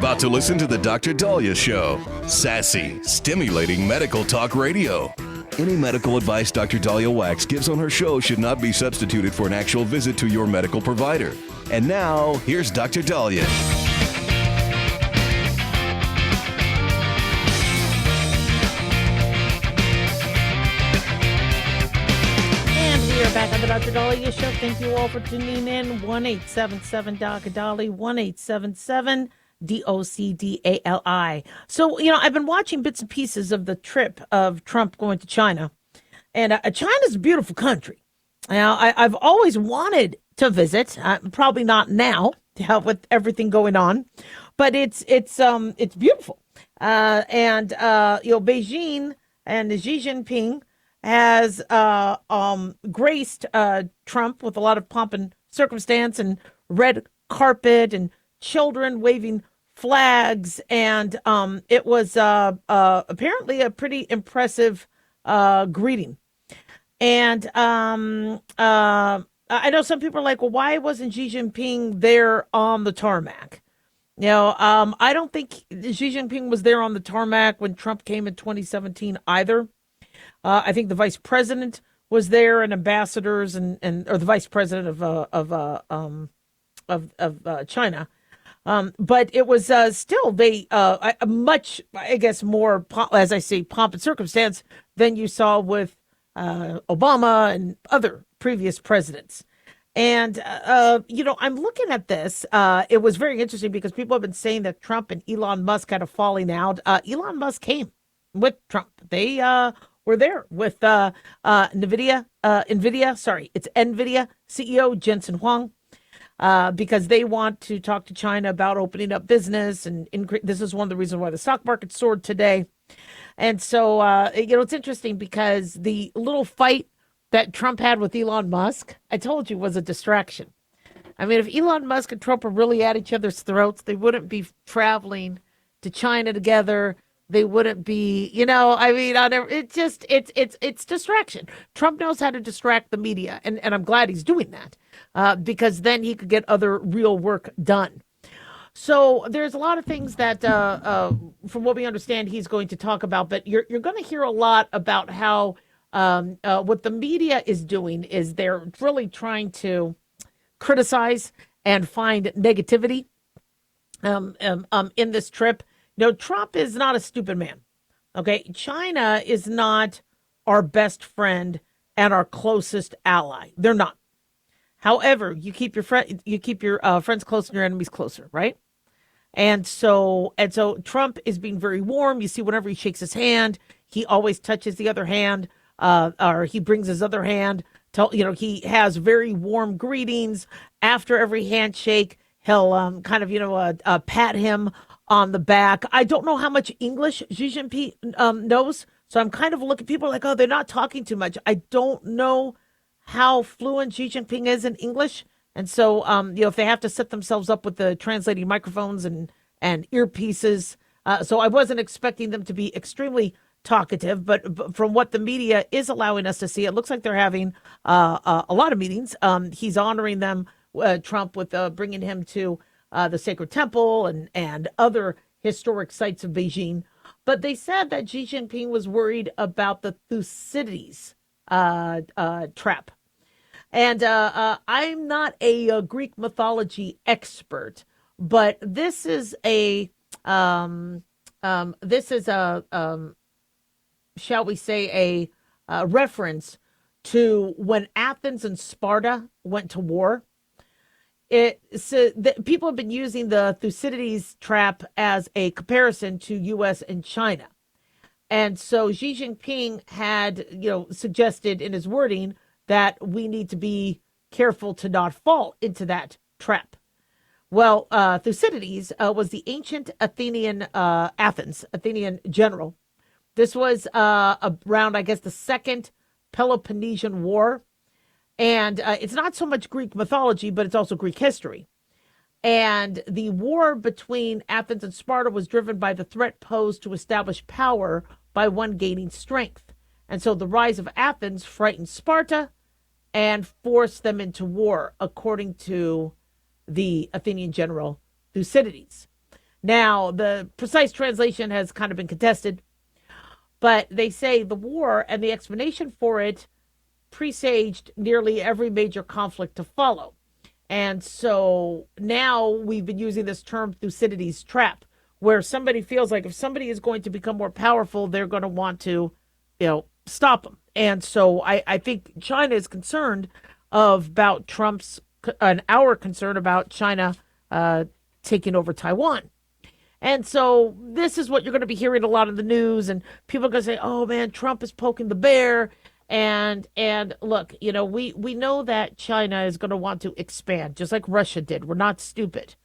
about to listen to the Dr. Dahlia Show. Sassy, stimulating medical talk radio. Any medical advice Dr. Dahlia Wax gives on her show should not be substituted for an actual visit to your medical provider. And now, here's Dr. Dahlia. Back on the Dr. Dahlia Show. Thank you all for tuning in. 1-877-Dr. 1-877-DOCDALI. So, I've been watching bits and pieces of the trip of Trump going to China. And China's a beautiful country. Now, I've always wanted to visit. Probably not now with everything going on. But it's beautiful. Beijing and Xi Jinping has graced Trump with a lot of pomp and circumstance and red carpet and children waving flags. And it was apparently a pretty impressive greeting. And I know some people are like, well, why wasn't Xi Jinping there on the tarmac? I don't think Xi Jinping was there on the tarmac when Trump came in 2017 either. I think the vice president was there, and ambassadors, or the vice president of China. But it was still much, I guess, more, as I say, pomp and circumstance than you saw with Obama and other previous presidents. And, I'm looking at this. It was very interesting because people have been saying that Trump and Elon Musk had a falling out. Elon Musk came with Trump. They were there with NVIDIA CEO Jensen Huang, because they want to talk to China about opening up business. And this is one of the reasons why the stock market soared today. And so, it's interesting because the little fight that Trump had with Elon Musk, I told you, was a distraction. I mean, if Elon Musk and Trump were really at each other's throats, they wouldn't be traveling to China together. They wouldn't be, it's distraction. Trump knows how to distract the media, and I'm glad he's doing that, because then he could get other real work done. So there's a lot of things that, from what we understand, he's going to talk about, but you're going to hear a lot about how what the media is doing is they're really trying to criticize and find negativity in this trip. Trump is not a stupid man. Okay, China is not our best friend and our closest ally. They're not. However, you keep your friends close and your enemies closer, right? And so Trump is being very warm. You see, whenever he shakes his hand, he always touches the other hand, or he brings his other hand. He has very warm greetings after every handshake. He'll pat him on the back. I don't know how much English Xi Jinping knows, so I'm kind of looking. People are like, oh, they're not talking too much. I don't know how fluent Xi Jinping is in English, and so if they have to set themselves up with the translating microphones and earpieces, so I wasn't expecting them to be extremely talkative. But from what the media is allowing us to see, it looks like they're having a lot of meetings. He's honoring them, Trump, with bringing him to the Sacred Temple and other historic sites of Beijing. But they said that Xi Jinping was worried about the Thucydides trap. And I'm not a Greek mythology expert, but this is shall we say, a reference to when Athens and Sparta went to war. People have been using the Thucydides trap as a comparison to U.S. and China. And so Xi Jinping had, suggested in his wording that we need to be careful to not fall into that trap. Well, Thucydides was the ancient Athenian general. This was around, I guess, the Second Peloponnesian War. And it's not so much Greek mythology, but it's also Greek history. And the war between Athens and Sparta was driven by the threat posed to establish power by one gaining strength. And so the rise of Athens frightened Sparta and forced them into war, according to the Athenian general Thucydides. Now, the precise translation has kind of been contested, but they say the war and the explanation for it presaged nearly every major conflict to follow. And so now we've been using this term Thucydides' trap, where somebody feels like if somebody is going to become more powerful, they're going to want to, stop them. And so I think China is concerned about Trump's and our concern about China taking over Taiwan. And so this is what you're going to be hearing a lot in the news, and people are going to say, "Oh man, Trump is poking the bear." And look, we know that China is going to want to expand, just like Russia did. We're not stupid,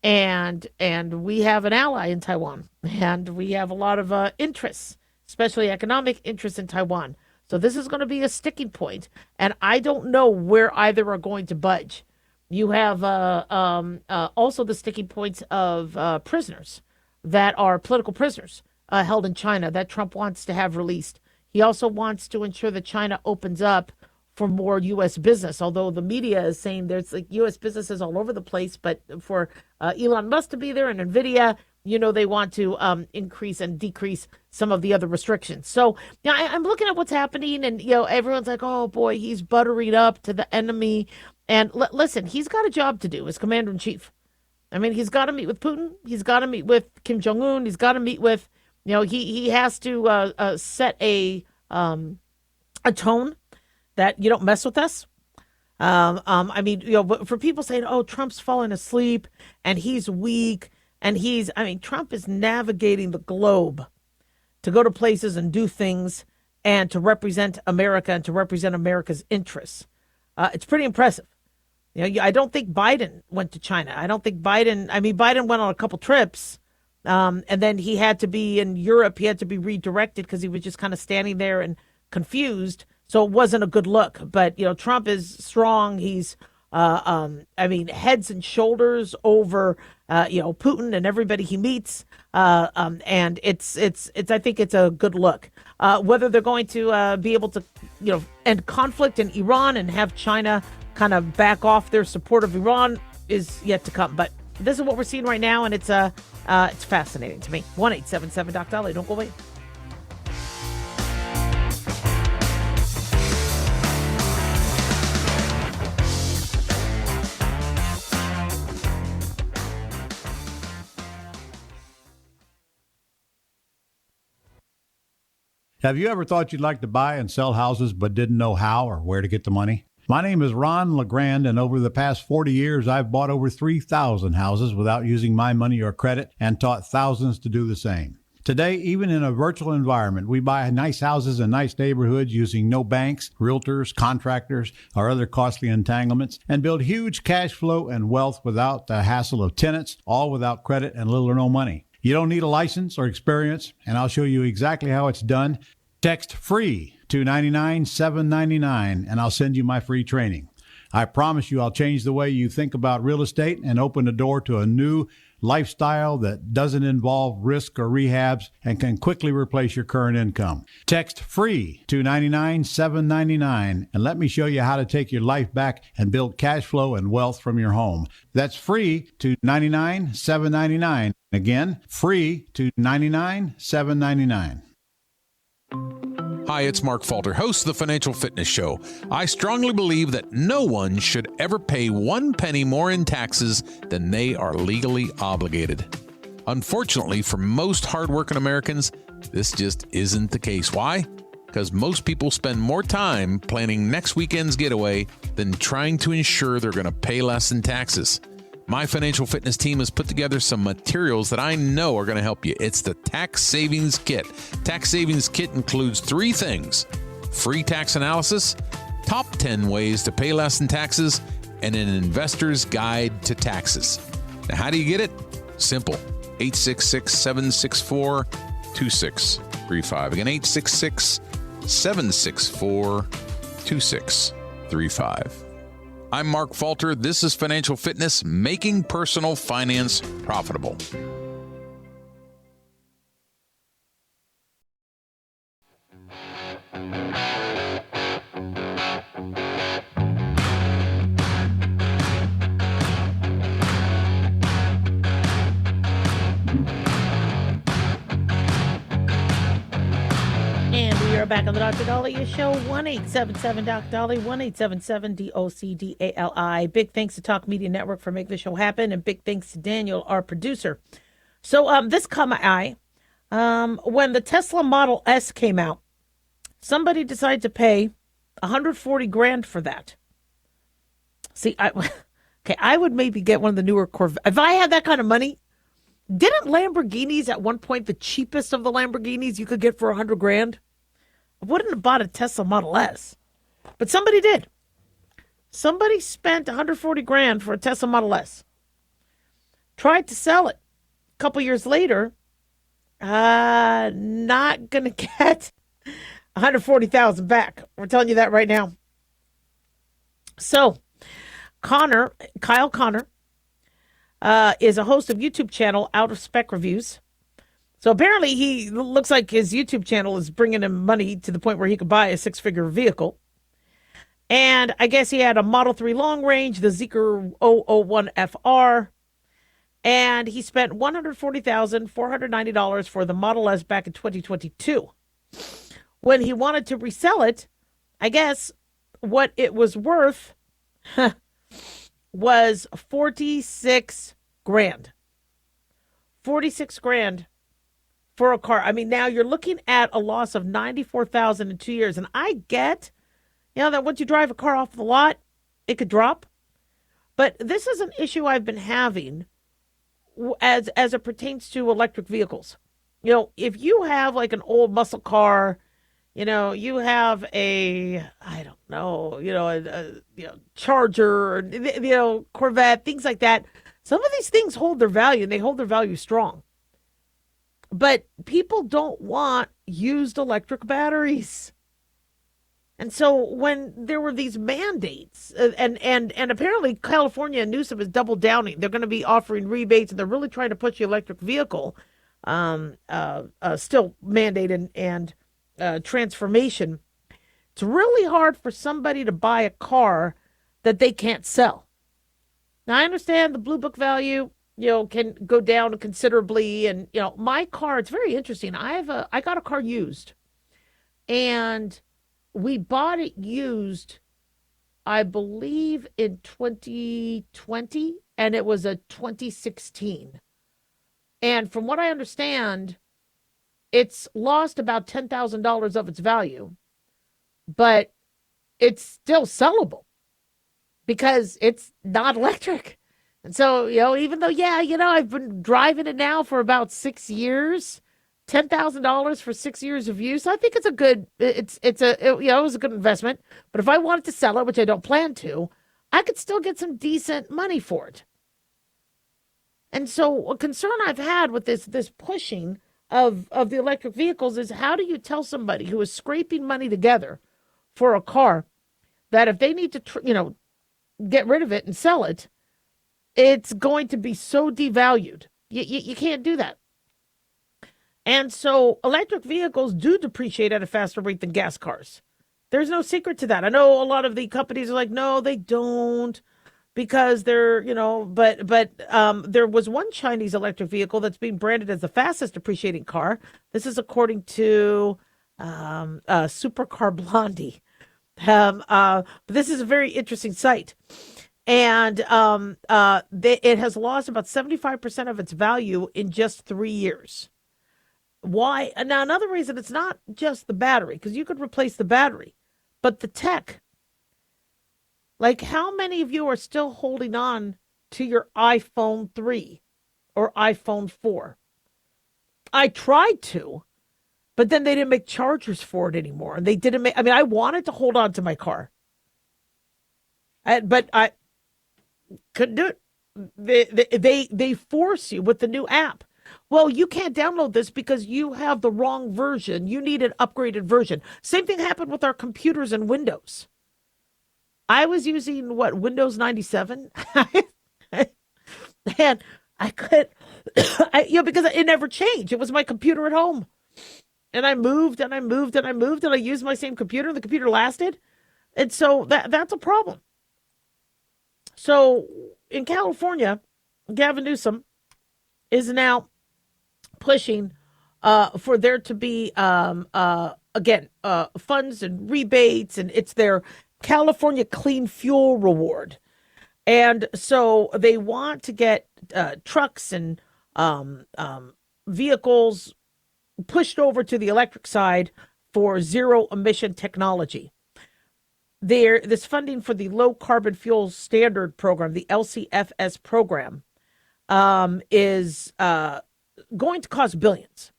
and we have an ally in Taiwan, and we have a lot of interests, especially economic interests in Taiwan. So this is going to be a sticking point, and I don't know where either are going to budge. You have also the sticking points of prisoners that are political prisoners held in China that Trump wants to have released. He also wants to ensure that China opens up for more U.S. business, although the media is saying there's like U.S. businesses all over the place. But for Elon Musk to be there and NVIDIA, they want to increase and decrease some of the other restrictions. So I'm looking at what's happening, and everyone's like, oh boy, he's buttering up to the enemy. And listen, he's got a job to do as commander in chief. I mean, he's got to meet with Putin. He's got to meet with Kim Jong-un. He's got to meet with, he has to set a tone that you don't mess with us. I mean, for people saying, oh, Trump's falling asleep and he's weak and Trump is navigating the globe to go to places and do things and to represent America and to represent America's interests. It's pretty impressive. I don't think Biden went to China. I don't think Biden went on a couple trips, and then he had to be in Europe. He had to be redirected because he was just kind of standing there and confused. So it wasn't a good look. But, Trump is strong. He's, heads and shoulders over, Putin and everybody he meets. And it's I think it's a good look. Whether they're going to be able to, end conflict in Iran and have China kind of back off their support of Iran is yet to come. But this is what we're seeing right now, and it's fascinating to me. 1-877-Doc-Dolly. Don't go away. Have you ever thought you'd like to buy and sell houses but didn't know how or where to get the money? My name is Ron LeGrand, and over the past 40 years, I've bought over 3,000 houses without using my money or credit and taught thousands to do the same. Today, even in a virtual environment, we buy nice houses in nice neighborhoods using no banks, realtors, contractors, or other costly entanglements, and build huge cash flow and wealth without the hassle of tenants, all without credit and little or no money. You don't need a license or experience, and I'll show you exactly how it's done. Text FREE to 99799, and I'll send you my free training. I promise you I'll change the way you think about real estate and open the door to a new lifestyle that doesn't involve risk or rehabs and can quickly replace your current income. Text FREE to 99799 and let me show you how to take your life back and build cash flow and wealth from your home. That's FREE to 99799. Again, FREE to 99799. Hi, it's Mark Falter, host of the Financial Fitness Show. I strongly believe that no one should ever pay 1 penny more in taxes than they are legally obligated. Unfortunately, for most hardworking Americans, this just isn't the case. Why? Because most people spend more time planning next weekend's getaway than trying to ensure they're going to pay less in taxes. My financial fitness team has put together some materials that I know are going to help you. It's the Tax Savings Kit. Tax Savings Kit includes 3 things: free tax analysis, top 10 ways to pay less in taxes, and an investor's guide to taxes. Now, how do you get it? Simple. 866-764-2635. Again, 866-764-2635. I'm Mark Falter. This is Financial Fitness, making personal finance profitable. are back on the Dr. Dahlia Show. 1-877 Doc Dolly, 1-877-DOCDALI. Big thanks to Talk Media Network for making the show happen, and big thanks to Daniel, our producer. So this caught my eye. When the Tesla Model S came out, somebody decided to pay $140,000 for that. See, I would maybe get one of the newer Corvette. If I had that kind of money, didn't Lamborghinis at one point, the cheapest of the Lamborghinis you could get for $100,000? I wouldn't have bought a Tesla Model S, but somebody did. Somebody spent $140,000 for a Tesla Model S. Tried to sell it. A couple years later, not gonna get $140,000 back. We're telling you that right now. So, Kyle Connor, is a host of YouTube channel Out of Spec Reviews. So apparently he looks like his YouTube channel is bringing him money to the point where he could buy a six-figure vehicle. And I guess he had a Model 3 long range, the Zeekr 001 FR. And he spent $140,490 for the Model S back in 2022. When he wanted to resell it, I guess what it was worth was $46,000. $46,000 for a car. I mean, now you're looking at a loss of $94,000 in 2 years. And I get, that once you drive a car off the lot, it could drop. But this is an issue I've been having as it pertains to electric vehicles. If you have like an old muscle car, you have a Charger, Corvette, things like that. Some of these things hold their value, and they hold their value strong. But people don't want used electric batteries. And so when there were these mandates, and apparently California and Newsom is double downing, they're going to be offering rebates, and they're really trying to push the electric vehicle still mandate and transformation. It's really hard for somebody to buy a car that they can't sell. Now, I understand the Blue Book value, can go down considerably. And, my car, it's very interesting. I got a car used, and we bought it used, I believe, in 2020, and it was a 2016. And from what I understand, it's lost about $10,000 of its value, but it's still sellable because it's not electric. And so, even though, I've been driving it now for about 6 years, $10,000 for 6 years of use, I think it's it was a good investment. But if I wanted to sell it, which I don't plan to, I could still get some decent money for it. And so a concern I've had with this pushing of the electric vehicles is, how do you tell somebody who is scraping money together for a car that if they need to, get rid of it and sell it, it's going to be so devalued. You can't do that. And so electric vehicles do depreciate at a faster rate than gas cars. There's no secret to that. I know a lot of the companies are like, no, they don't, because they're, but there was one Chinese electric vehicle that's being branded as the fastest depreciating car. This is according to Supercar Blondie. But this is a very interesting site. And it has lost about 75% of its value in just 3 years. Why? Now, another reason, it's not just the battery, because you could replace the battery, but the tech. Like, how many of you are still holding on to your iPhone 3 or iPhone 4? I tried to, but then they didn't make chargers for it anymore. And they didn't make, I wanted to hold on to my car, but I couldn't do it. They force you with the new app. Well, you can't download this because you have the wrong version. You need an upgraded version. Same thing happened with our computers and Windows. I was using Windows 97, and I could, because it never changed. It was my computer at home, and I moved and I moved and I moved, and I used my same computer, and the computer lasted, and so that's a problem. So in California, Gavin Newsom is now pushing for there to be again, funds and rebates, and it's their California Clean Fuel Reward. And so they want to get trucks and vehicles pushed over to the electric side for zero emission technology. This funding for the Low Carbon Fuel Standard Program, the LCFS program, is going to cost billions.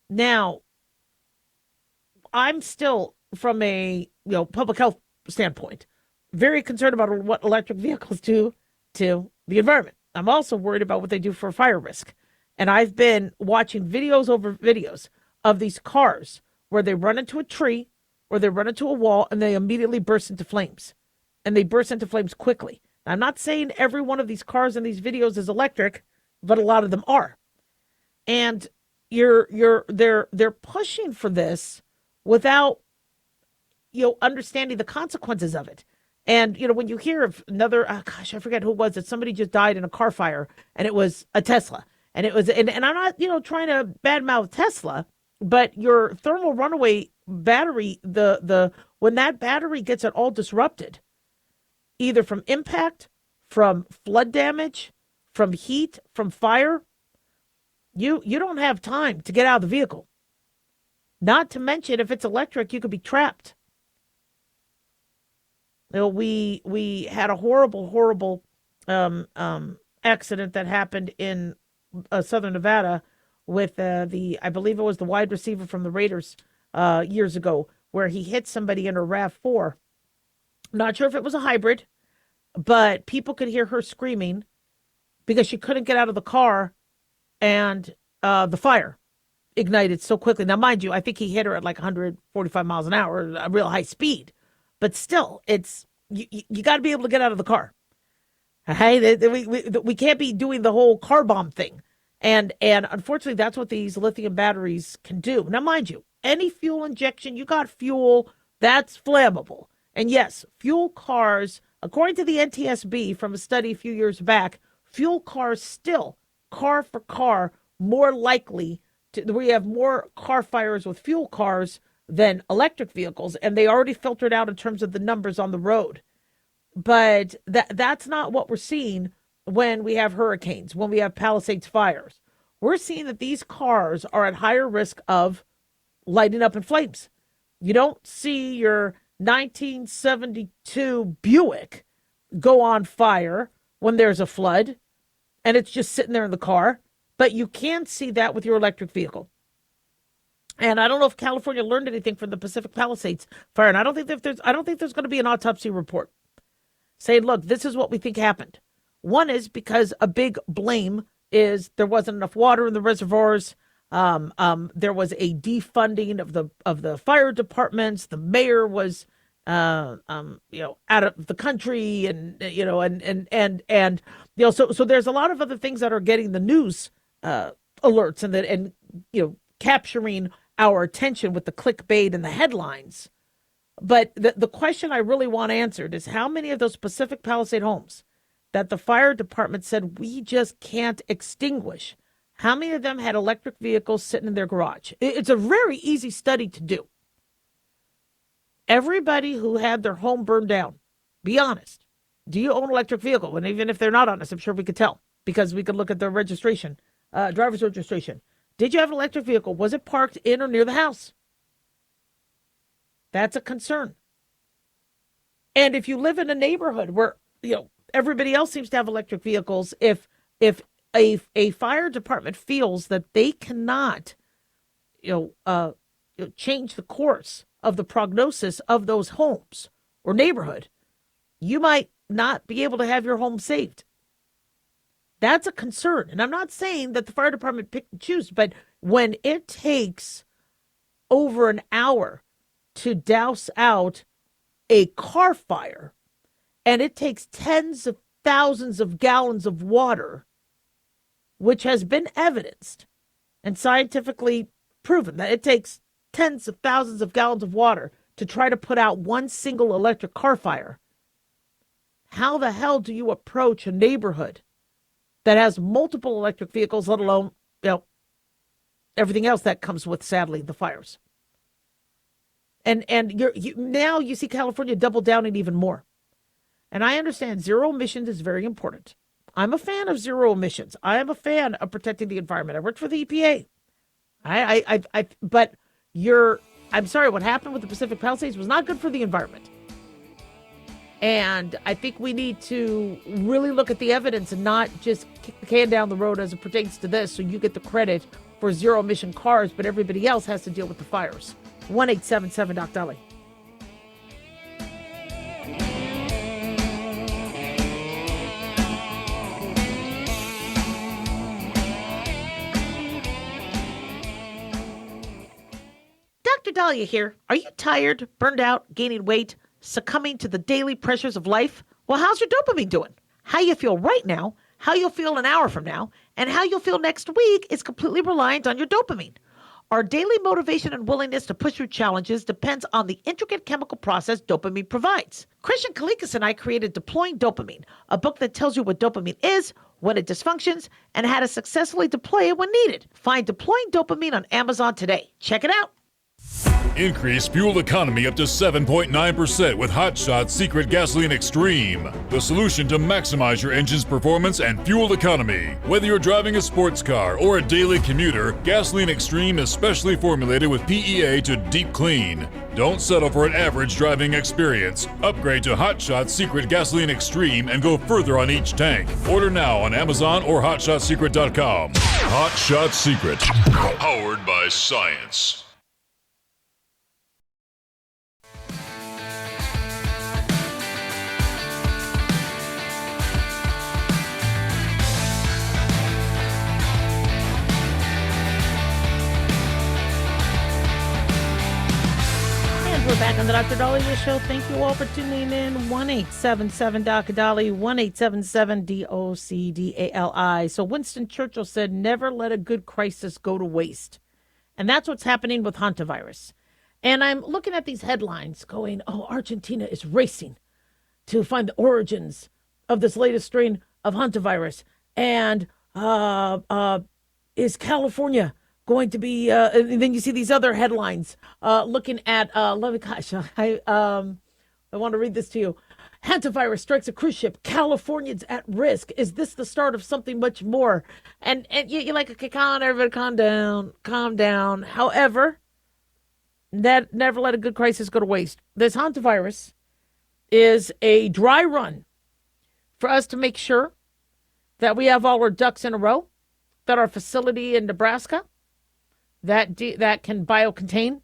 Now, I'm still, from a public health standpoint, very concerned about what electric vehicles do to the environment. I'm also worried about what they do for fire risk. And I've been watching videos over videos of these cars where they run into a tree or they run into a wall and they immediately burst into flames. And they burst into flames quickly. Now, I'm not saying every one of these cars in these videos is electric, but a lot of them are. And they're pushing for this without understanding the consequences of it. And when you hear of another, I forget who it was, that somebody just died in a car fire, and it was a Tesla, and it was, and I'm not trying to badmouth Tesla, but your thermal runaway battery, when that battery gets it all disrupted, either from impact, from flood damage, from heat, from fire, you don't have time to get out of the vehicle. Not to mention, if it's electric, you could be trapped. We had a horrible accident that happened in southern Nevada with I believe it was the wide receiver from the Raiders years ago, where he hit somebody in a RAV4. Not sure if it was a hybrid, but people could hear her screaming because she couldn't get out of the car, and the fire ignited so quickly. Now, mind you, I think he hit her at like 145 miles an hour, a real high speed. But still, it's you got to be able to get out of the car. Hey, we can't be doing the whole car bomb thing. And unfortunately, that's what these lithium batteries can do. Now, mind you, any fuel injection, you got fuel, that's flammable. And yes, fuel cars, according to the NTSB from a study a few years back, fuel cars still, car for car, more likely we have more car fires with fuel cars than electric vehicles, and they already filtered out in terms of the numbers on the road. But that's not what we're seeing when we have hurricanes, when we have Palisades fires. We're seeing that these cars are at higher risk of lighting up in flames. You don't see your 1972 Buick go on fire when there's a flood and it's just sitting there in the car, but you can see that with your electric vehicle. And I don't know if California learned anything from the Pacific Palisades fire. And I don't think there's going to be an autopsy report saying, look, this is what we think happened. One is because a big blame is there wasn't enough water in the reservoirs. There was a defunding of the fire departments. The mayor was out of the country, and so there's a lot of other things that are getting the news alerts and capturing our attention with the clickbait and the headlines. But the question I really want answered is, how many of those Pacific Palisade homes that the fire department said we just can't extinguish, how many of them had electric vehicles sitting in their garage? It's a very easy study to do. Everybody who had their home burned down, be honest. Do you own an electric vehicle? And even if they're not honest, I'm sure we could tell, because we could look at their registration, driver's registration. Did you have an electric vehicle? Was it parked in or near the house? That's a concern. And if you live in a neighborhood where, everybody else seems to have electric vehicles, if a fire department feels that they cannot, change the course of the prognosis of those homes or neighborhood, you might not be able to have your home saved. That's a concern. And I'm not saying that the fire department pick and choose, but when it takes over an hour to douse out a car fire, and it takes tens of thousands of gallons of water, which has been evidenced and scientifically proven that it takes tens of thousands of gallons of water to try to put out one single electric car fire, how the hell do you approach a neighborhood that has multiple electric vehicles, let alone, everything else that comes with, sadly, the fires? And now you see California double down and even more. And I understand zero emissions is very important. I'm a fan of zero emissions. I am a fan of protecting the environment. I worked for the EPA. But I'm sorry, what happened with the Pacific Palisades was not good for the environment. And I think we need to really look at the evidence and not just kick the can down the road as it pertains to this, so you get the credit for zero emission cars, but everybody else has to deal with the fires. 1-877 Doc Dolly. Dr. Dahlia here. Are you tired, burned out, gaining weight, succumbing to the daily pressures of life? Well, how's your dopamine doing? How you feel right now, how you'll feel an hour from now, and how you'll feel next week is completely reliant on your dopamine. Our daily motivation and willingness to push through challenges depends on the intricate chemical process dopamine provides. Christian Kalikas and I created Deploying Dopamine, a book that tells you what dopamine is, when it dysfunctions, and how to successfully deploy it when needed. Find Deploying Dopamine on Amazon today. Check it out. Increase fuel economy up to 7.9% with Hot Shot Secret Gasoline Extreme, the solution to maximize your engine's performance and fuel economy. Whether you're driving a sports car or a daily commuter, Gasoline Extreme is specially formulated with PEA to deep clean. Don't settle for an average driving experience. Upgrade to Hot Shot Secret Gasoline Extreme and go further on each tank. Order now on Amazon or HotShotSecret.com. Hot Shot Secret, powered by science. We're back on the Dr. Dahlia Show. Thank you all for tuning in. 1-877 Dr. Dolly, 1-877 DOCDALI. So Winston Churchill said, never let a good crisis go to waste. And that's what's happening with hantavirus. And I'm looking at these headlines going, oh, Argentina is racing to find the origins of this latest strain of hantavirus. And is California going to be, and then you see these other headlines looking at, I want to read this to you. Hantavirus strikes a cruise ship. Californians at risk. Is this the start of something much more? And you're like, okay, everybody calm down. However, that never let a good crisis go to waste. This hantavirus is a dry run for us to make sure that we have all our ducks in a row, that our facility in Nebraska that can biocontain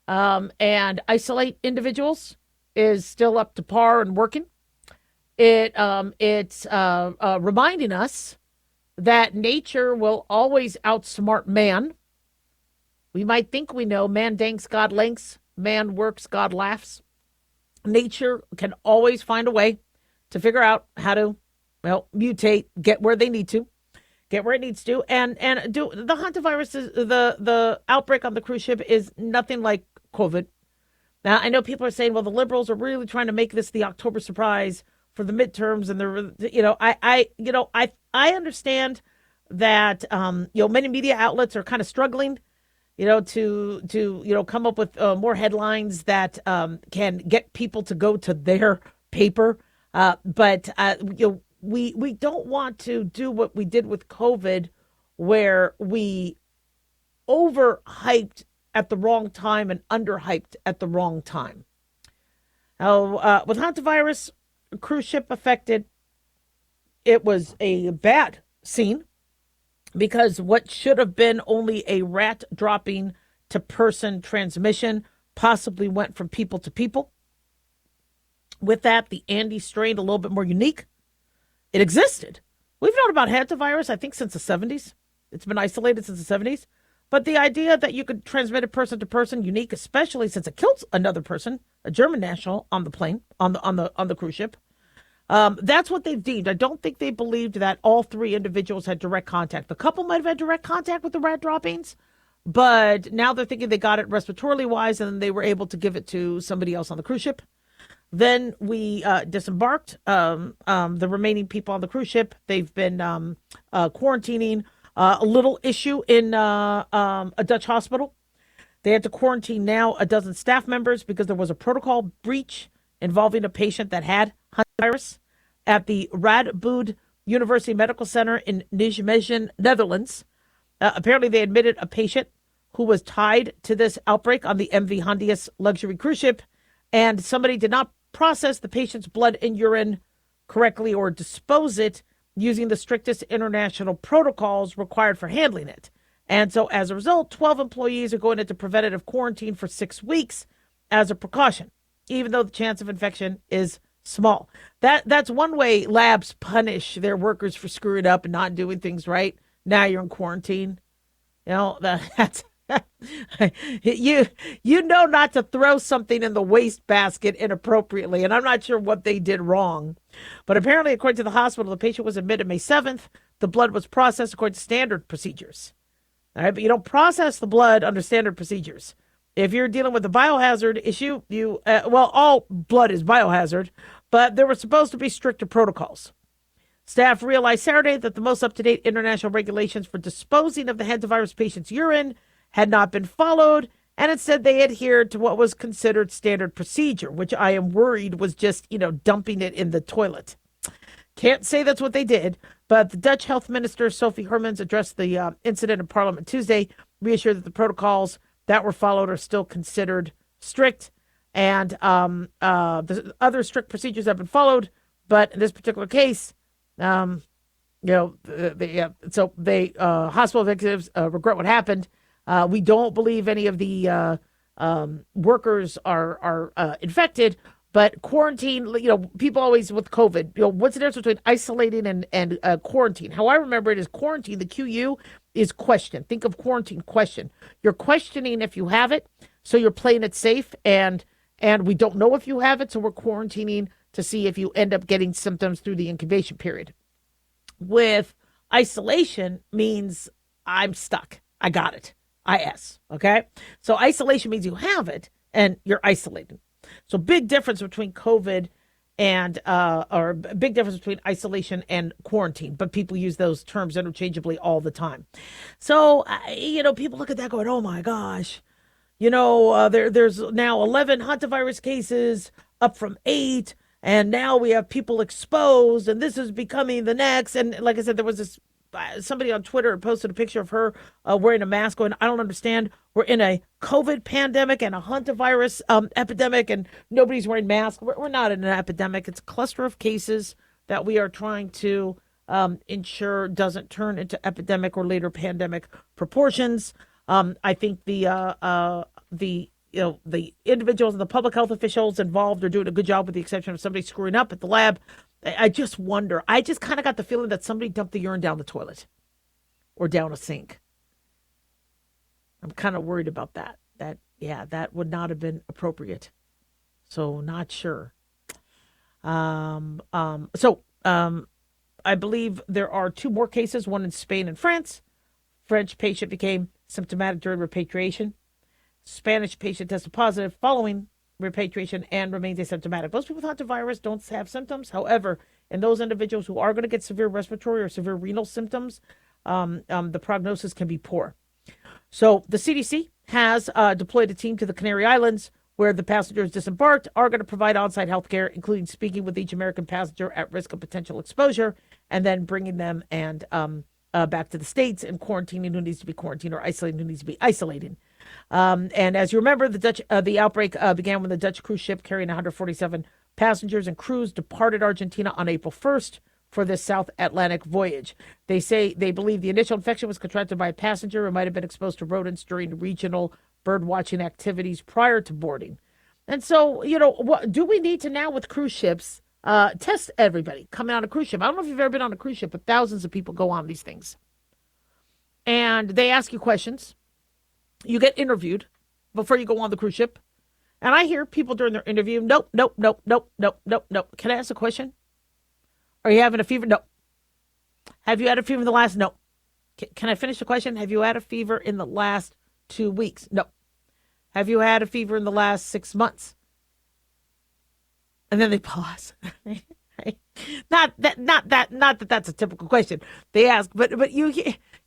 and isolate individuals is still up to par and working. It's reminding us that nature will always outsmart man. We might think we know man danks, God links, man works, God laughs. Nature can always find a way to figure out how to, mutate, get where they need to. Get where it needs to, and do the hantavirus is the outbreak on the cruise ship is nothing like COVID. Now I know people are saying, well, the liberals are really trying to make this the October surprise for the midterms, and I understand that many media outlets are kind of struggling, to come up with more headlines that can get people to go to their paper, but We don't want to do what we did with COVID, where we overhyped at the wrong time and underhyped at the wrong time. Now, with hantavirus, cruise ship affected, it was a bad scene because what should have been only a rat dropping to person transmission possibly went from people to people. With that, the Andes strain a little bit more unique. It existed. We've known about hantavirus, I think, since the 70s. It's been isolated since the 70s. But the idea that you could transmit it person to person, unique, especially since it killed another person, a German national, on the plane, on the cruise ship, that's what they've deemed. I don't think they believed that all three individuals had direct contact. The couple might have had direct contact with the rat droppings, but now they're thinking they got it respiratorily wise, and they were able to give it to somebody else on the cruise ship. Then we disembarked the remaining people on the cruise ship. They've been quarantining. A little issue in a Dutch hospital. They had to quarantine now a dozen staff members because there was a protocol breach involving a patient that had hantavirus at the Radboud University Medical Center in Nijmegen, Netherlands. Apparently, they admitted a patient who was tied to this outbreak on the MV Hondius luxury cruise ship, and somebody did not process the patient's blood and urine correctly or dispose it using the strictest international protocols required for handling it. And so as a result, 12 employees are going into preventative quarantine for 6 weeks as a precaution, even though the chance of infection is small. That's one way labs punish their workers for screwing up and not doing things right. Now you're in quarantine. You know, that's you know not to throw something in the wastebasket inappropriately, and I'm not sure what they did wrong. But apparently, according to the hospital, the patient was admitted May 7th. The blood was processed according to standard procedures. All right, but you don't process the blood under standard procedures. If you're dealing with a biohazard issue, all blood is biohazard, but there were supposed to be stricter protocols. Staff realized Saturday that the most up-to-date international regulations for disposing of the hantavirus patient's urine had not been followed, and instead they adhered to what was considered standard procedure, which I am worried was just, dumping it in the toilet. Can't say that's what they did, but the Dutch Health Minister, Sophie Hermans, addressed the incident in Parliament Tuesday, reassured that the protocols that were followed are still considered strict, and the other strict procedures have been followed, but in this particular case, hospital executives regret what happened. We don't believe any of the workers are infected, but quarantine, people always with COVID, what's the difference between isolating and quarantine? How I remember it is quarantine, the QU is question. Think of quarantine question. You're questioning if you have it, so you're playing it safe, and we don't know if you have it, so we're quarantining to see if you end up getting symptoms through the incubation period. With isolation means I'm stuck. I got it. IS. Okay. So isolation means you have it and you're isolated. So big difference between COVID and, or big difference between isolation and quarantine, but people use those terms interchangeably all the time. So, people look at that going, oh my gosh, there's now 11 hantavirus cases up from 8. And now we have people exposed, and this is becoming the next. And like I said, there was somebody on Twitter posted a picture of her wearing a mask going, I don't understand. We're in a COVID pandemic and a hantavirus epidemic, and nobody's wearing masks. We're not in an epidemic. It's a cluster of cases that we are trying to ensure doesn't turn into epidemic or later pandemic proportions. I think the individuals and the public health officials involved are doing a good job, with the exception of somebody screwing up at the lab. I just wonder. I just kind of got the feeling that somebody dumped the urine down the toilet or down a sink. I'm kind of worried about that. That would not have been appropriate. So not sure. I believe there are 2 more cases, one in Spain and France. French patient became symptomatic during repatriation. Spanish patient tested positive following repatriation and remains asymptomatic. Most people with hantavirus don't have symptoms. However, in those individuals who are going to get severe respiratory or severe renal symptoms, the prognosis can be poor. So the CDC has deployed a team to the Canary Islands, where the passengers disembarked are going to provide on-site health care, including speaking with each American passenger at risk of potential exposure, and then bringing them and back to the States and quarantining who needs to be quarantined or isolating who needs to be isolated. And as you remember, the outbreak began when the Dutch cruise ship carrying 147 passengers and crews departed Argentina on April 1st for the South Atlantic voyage. They say they believe the initial infection was contracted by a passenger who might have been exposed to rodents during regional bird watching activities prior to boarding. And so, what do we need to now with cruise ships test everybody coming on a cruise ship? I don't know if you've ever been on a cruise ship, but thousands of people go on these things. And they ask you questions. You get interviewed before you go on the cruise ship. And I hear people during their interview, nope. Can I ask a question? Are you having a fever? No. Have you had a fever in the last? No. Can I finish the question? Have you had a fever in the last 2 weeks? No. Have you had a fever in the last 6 months? And then they pause. Not that that's a typical question they ask, but you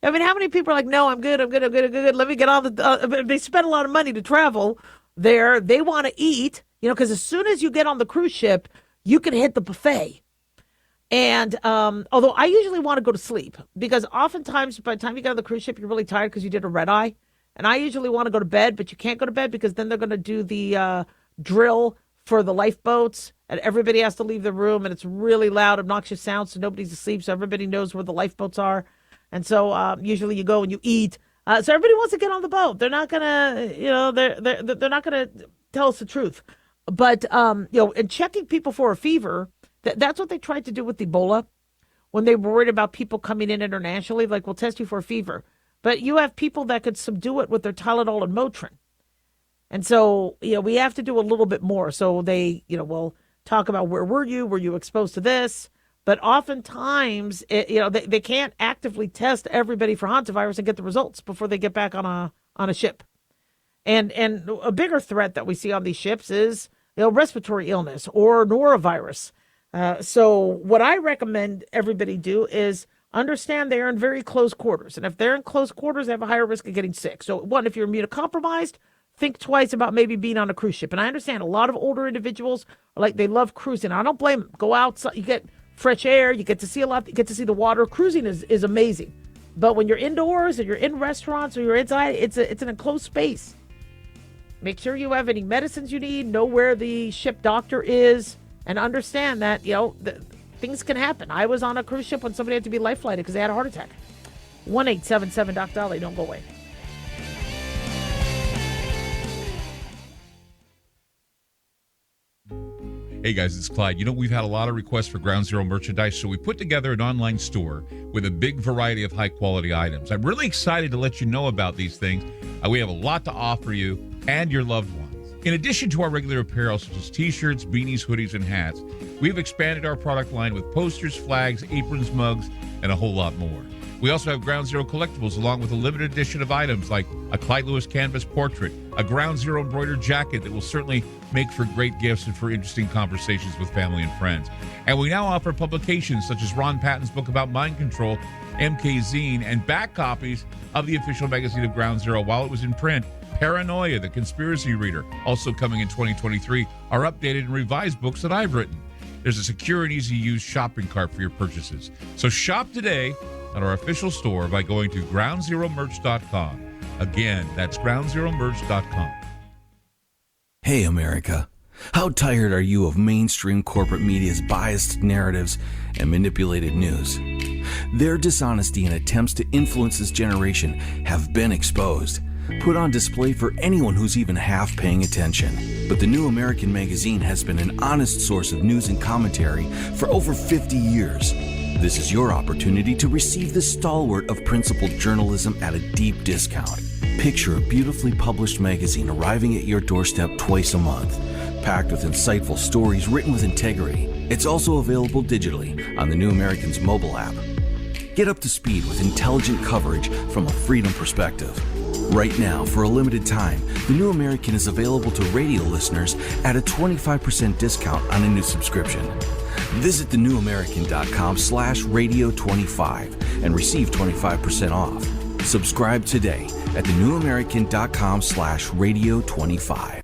I mean, how many people are like, no, I'm good. Let me get all the, they spend a lot of money to travel there. They want to eat, because as soon as you get on the cruise ship, you can hit the buffet. And although I usually want to go to sleep, because oftentimes by the time you get on the cruise ship, you're really tired because you did a red eye. And I usually want to go to bed, but you can't go to bed because then they're going to do the drill for the lifeboats, and everybody has to leave the room, and it's really loud, obnoxious sound, so nobody's asleep, so everybody knows where the lifeboats are. And so usually you go and you eat. So everybody wants to get on the boat. They're not gonna, they're not gonna tell us the truth. But and checking people for a fever, that's what they tried to do with Ebola when they were worried about people coming in internationally. Like, we'll test you for a fever, but you have people that could subdue it with their Tylenol and Motrin. And so, we have to do a little bit more. So they, will talk about where were you exposed to this? But oftentimes, they can't actively test everybody for hantavirus and get the results before they get back on a ship. And a bigger threat that we see on these ships is, respiratory illness or norovirus. So what I recommend everybody do is understand they're in very close quarters. And if they're in close quarters, they have a higher risk of getting sick. So one, if you're immunocompromised, think twice about maybe being on a cruise ship. And I understand a lot of older individuals are like, they love cruising. I don't blame them. Go outside, you get fresh air, you get to see a lot, you get to see the water. Cruising is amazing. But when you're indoors or you're in restaurants or you're inside, it's an enclosed space. Make sure you have any medicines you need, know where the ship doctor is, and understand that, things can happen. I was on a cruise ship when somebody had to be life flighted because they had a heart attack. 1-877-Doc-Dolly. Don't go away. Hey guys, it's Clyde. We've had a lot of requests for Ground Zero merchandise, so we put together an online store with a big variety of high-quality items. I'm really excited to let you know about these things. We have a lot to offer you and your loved ones. In addition to our regular apparel, such as t-shirts, beanies, hoodies, and hats, we've expanded our product line with posters, flags, aprons, mugs, and a whole lot more. We also have Ground Zero collectibles, along with a limited edition of items like a Clyde Lewis canvas portrait, a Ground Zero embroidered jacket that will certainly make for great gifts and for interesting conversations with family and friends. And we now offer publications such as Ron Patton's book about mind control, MK Zine, and back copies of the official magazine of Ground Zero while it was in print. Paranoia, the Conspiracy Reader, also coming in 2023, are updated and revised books that I've written. There's a secure and easy-to-use shopping cart for your purchases. So shop today at our official store by going to groundzeromerch.com. Again, that's groundzeromerch.com. Hey, America. How tired are you of mainstream corporate media's biased narratives and manipulated news? Their dishonesty and attempts to influence this generation have been exposed, put on display for anyone who's even half paying attention. But the New American Magazine has been an honest source of news and commentary for over 50 years. This is your opportunity to receive the stalwart of principled journalism at a deep discount. Picture a beautifully published magazine arriving at your doorstep twice a month, packed with insightful stories written with integrity. It's also available digitally on the New American's mobile app. Get up to speed with intelligent coverage from a freedom perspective. Right now, for a limited time, the New American is available to radio listeners at a 25% discount on a new subscription. Visit thenewamerican.com/radio25 and receive 25% off. Subscribe today at thenewamerican.com/radio25.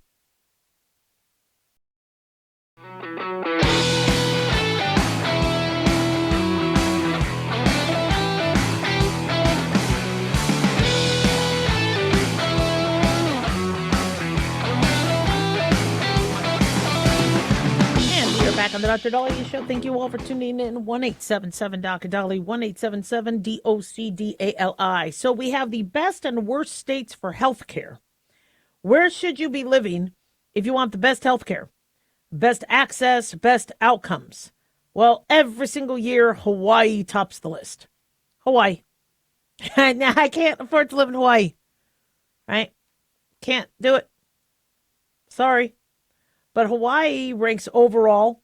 Back on the Dr. Dolly Show. Thank you all for tuning in. 1-877-Doc-Dolly, 1-877-DOCDALI. So we have the best and worst states for health care. Where should you be living if you want the best health care, best access, best outcomes? Well, every single year, Hawaii tops the list. Hawaii. Now, I can't afford to live in Hawaii, right? Can't do it. Sorry. But Hawaii ranks overall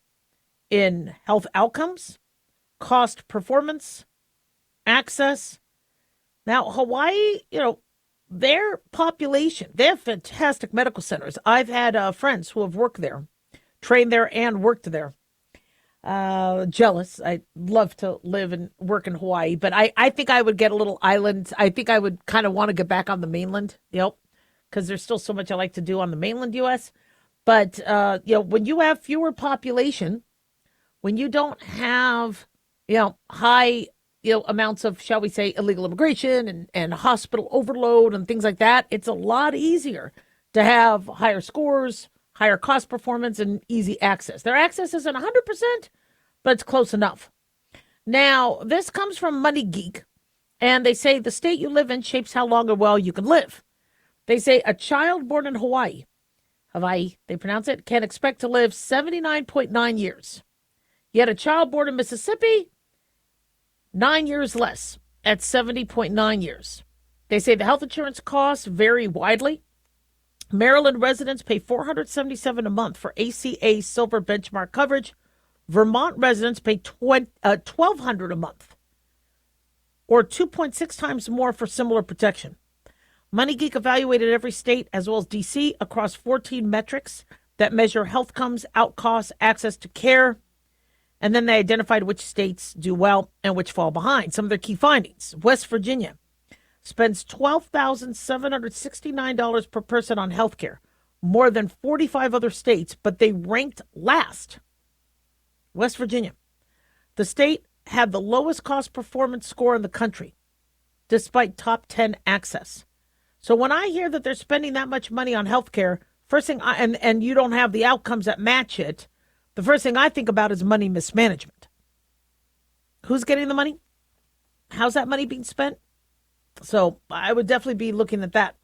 in health outcomes, cost performance, access. Now, Hawaii, their population, they have fantastic medical centers. I've had friends who have worked there, trained there, and worked there. jealous. I'd love to live and work in Hawaii, but I think I would get a little island. I think I would kind of want to get back on the mainland, because there's still so much I like to do on the mainland U.S. But, when you have fewer population, when you don't have, high, amounts of, shall we say, illegal immigration and hospital overload and things like that, it's a lot easier to have higher scores, higher cost performance, and easy access. Their access isn't 100%, but it's close enough. Now, this comes from Money Geek, and they say the state you live in shapes how long or well you can live. They say a child born in Hawaii, they pronounce it, can expect to live 79.9 years. Yet a child born in Mississippi, 9 years less at 70.9 years. They say the health insurance costs vary widely. Maryland residents pay $477 a month for ACA Silver benchmark coverage. Vermont residents pay $1,200 a month, or 2.6 times more for similar protection. MoneyGeek evaluated every state, as well as D.C., across 14 metrics that measure health outcosts, access to care, and then they identified which states do well and which fall behind. Some of their key findings: West Virginia spends $12,769 per person on health care, more than 45 other states, but they ranked last. West Virginia. The state had the lowest cost performance score in the country, despite top 10 access. So when I hear that they're spending that much money on health care, first thing, and you don't have the outcomes that match it, the first thing I think about is money mismanagement. Who's getting the money? How's that money being spent? So I would definitely be looking at that.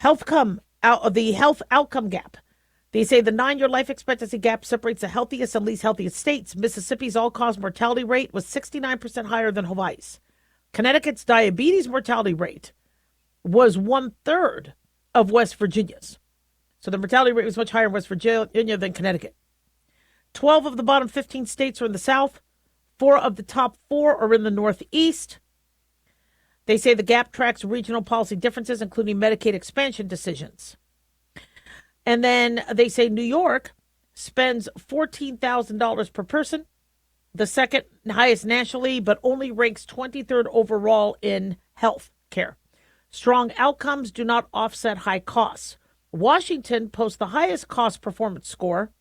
The health outcome gap. They say the 9-year life expectancy gap separates the healthiest and least healthiest states. Mississippi's all-cause mortality rate was 69% higher than Hawaii's. Connecticut's diabetes mortality rate was 1/3 of West Virginia's. So the mortality rate was much higher in West Virginia than Connecticut. 12 of the bottom 15 states are in the South. 4 of the top 4 are in the Northeast. They say the gap tracks regional policy differences, including Medicaid expansion decisions. And then they say New York spends $14,000 per person, the second highest nationally, but only ranks 23rd overall in health care. Strong outcomes do not offset high costs. Washington posts the highest cost performance score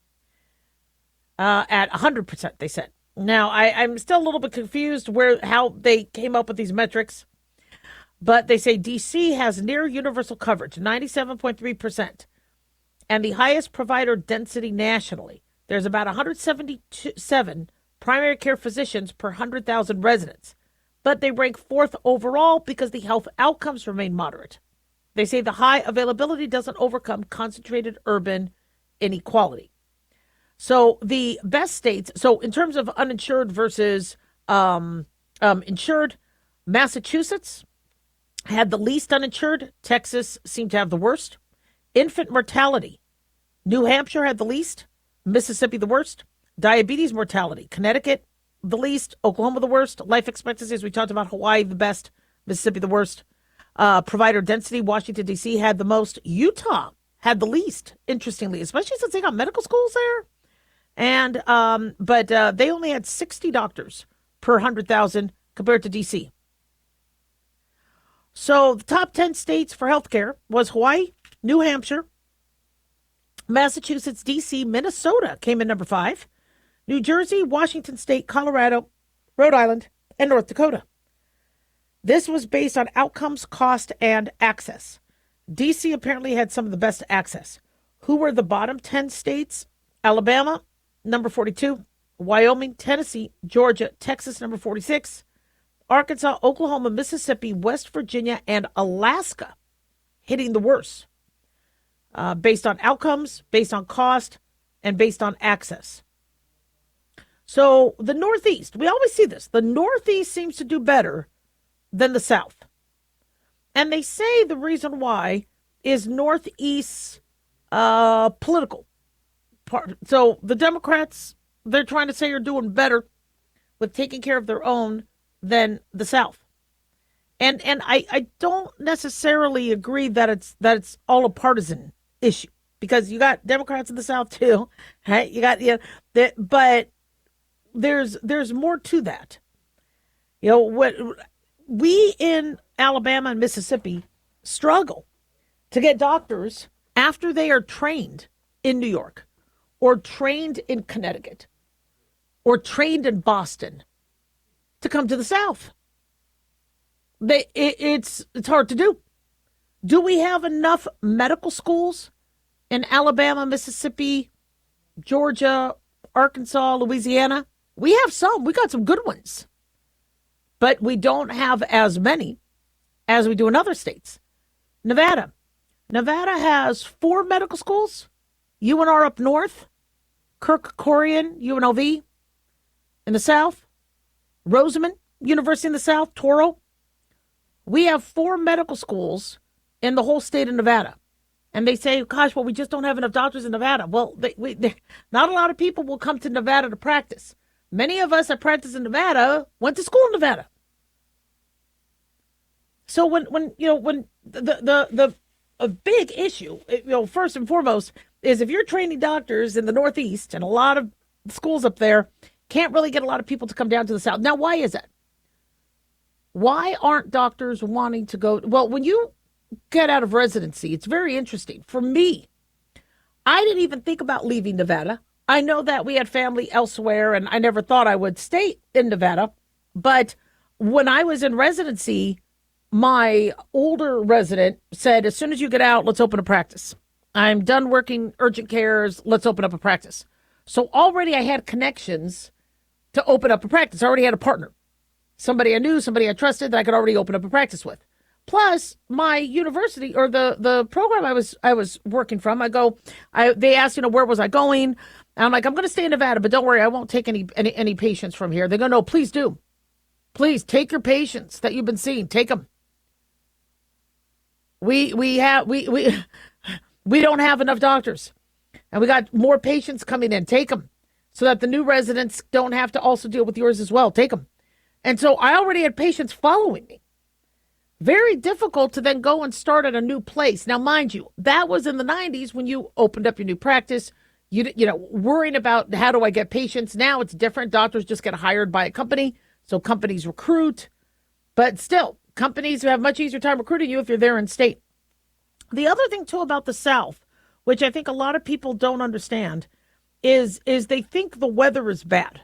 at 100%, they said. Now, I'm still a little bit confused how they came up with these metrics, but they say D.C. has near universal coverage, 97.3%, and the highest provider density nationally. There's about 177 primary care physicians per 100,000 residents, but they rank 4th overall because the health outcomes remain moderate. They say the high availability doesn't overcome concentrated urban inequality. So the best states, so in terms of uninsured versus insured, Massachusetts had the least uninsured. Texas seemed to have the worst. Infant mortality, New Hampshire had the least. Mississippi the worst. Diabetes mortality, Connecticut the least. Oklahoma the worst. Life expectancy, as we talked about, Hawaii the best. Mississippi the worst. Provider density, Washington, D.C. had the most. Utah had the least, interestingly, especially since they got medical schools there. And but they only had 60 doctors per 100,000 compared to D.C. So the top 10 states for healthcare was Hawaii, New Hampshire, Massachusetts, D.C., Minnesota came in number 5, New Jersey, Washington State, Colorado, Rhode Island, and North Dakota. This was based on outcomes, cost, and access. D.C. apparently had some of the best access. Who were the bottom 10 states? Alabama, number 42, Wyoming, Tennessee, Georgia, Texas, number 46, Arkansas, Oklahoma, Mississippi, West Virginia, and Alaska hitting the worst, based on outcomes, based on cost, and based on access. So the Northeast, we always see this. The Northeast seems to do better than the South. And they say the reason why is Northeast political part. So the Democrats, they're trying to say are doing better with taking care of their own than the South. And I don't necessarily agree that it's all a partisan issue, because you got Democrats in the South too, right? You got but there's more to that. You know, what we in Alabama and Mississippi struggle to get doctors after they are trained in New York or trained in Connecticut or trained in Boston to come to the South. It's hard to do. Do we have enough medical schools in Alabama, Mississippi, Georgia, Arkansas, Louisiana? We have some. We got some good ones. But we don't have as many as we do in other states. Nevada. Nevada has 4 medical schools. UNR up north. Kerkorian, UNLV in the south. Rosamond, University in the south. Toro. We have 4 medical schools in the whole state of Nevada. And they say, gosh, well, we just don't have enough doctors in Nevada. Well, not a lot of people will come to Nevada to practice. Many of us that practice in Nevada went to school in Nevada. So when the big issue, first and foremost, is if you're training doctors in the Northeast and a lot of schools up there can't really get a lot of people to come down to the South. Now, why is that? Why aren't doctors wanting to go? Well, when you get out of residency, it's very interesting. For me, I didn't even think about leaving Nevada. I know that we had family elsewhere, and I never thought I would stay in Nevada. But when I was in residency, my older resident said, as soon as you get out, let's open a practice. I'm done working urgent cares. Let's open up a practice. So already I had connections to open up a practice. I already had a partner, somebody I knew, somebody I trusted that I could already open up a practice with. Plus, my university or the program I was working from, they asked, where was I going? And I'm like, I'm going to stay in Nevada, but don't worry, I won't take any patients from here. They go, no, please do. Please take your patients that you've been seeing. Take them. We don't have enough doctors, and we got more patients coming in. Take them, so that the new residents don't have to also deal with yours as well. Take them. And so I already had patients following me. Very difficult to then go and start at a new place. Now, mind you, that was in the 90s when you opened up your new practice. Worrying about how do I get patients. Now it's different. Doctors just get hired by a company, so companies recruit. But still, companies have much easier time recruiting you if you're there in state. The other thing, too, about the South, which I think a lot of people don't understand, is they think the weather is bad.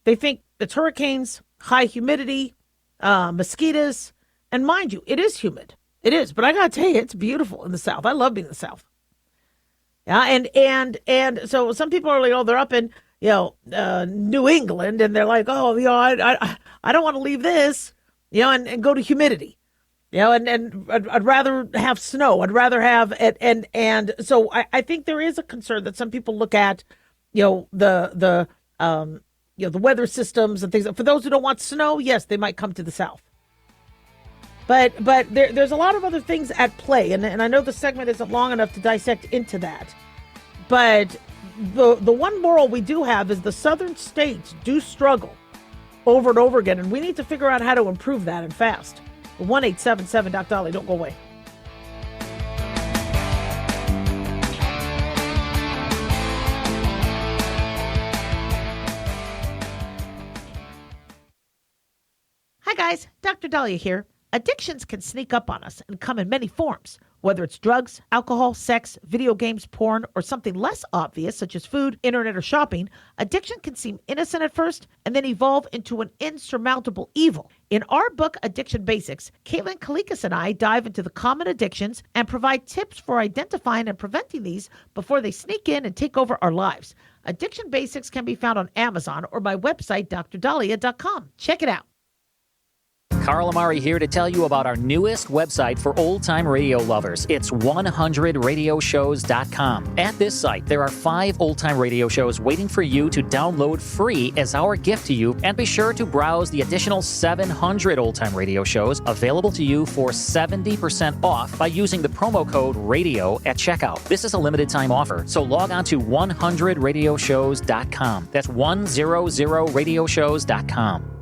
They think it's hurricanes, high humidity, mosquitoes. And mind you, it is humid. It is. But I got to tell you, it's beautiful in the South. I love being in the South. Yeah, and so some people are like, they're up in, New England, and they're like, I don't want to leave this, and go to humidity. And I'd rather have snow. I'd rather have it. And so I think there is a concern that some people look at, the weather systems and things. For those who don't want snow, yes, they might come to the South. But there's a lot of other things at play, and I know the segment isn't long enough to dissect into that. But the one moral we do have is the southern states do struggle over and over again, and we need to figure out how to improve that and fast. 1-877 Doc Dolly, don't go away. Hi guys, Dr. Dahlia here. Addictions can sneak up on us and come in many forms, whether it's drugs, alcohol, sex, video games, porn, or something less obvious such as food, internet, or shopping. Addiction can seem innocent at first and then evolve into an insurmountable evil. In our book, Addiction Basics, Caitlin Kalikas and I dive into the common addictions and provide tips for identifying and preventing these before they sneak in and take over our lives. Addiction Basics can be found on Amazon or my website, drdahlia.com. Check it out. Carl Amari here to tell you about our newest website for old-time radio lovers. It's 100radioshows.com. At this site, there are 5 old-time radio shows waiting for you to download free as our gift to you, and be sure to browse the additional 700 old-time radio shows available to you for 70% off by using the promo code RADIO at checkout. This is a limited-time offer, so log on to 100radioshows.com. That's 100radioshows.com.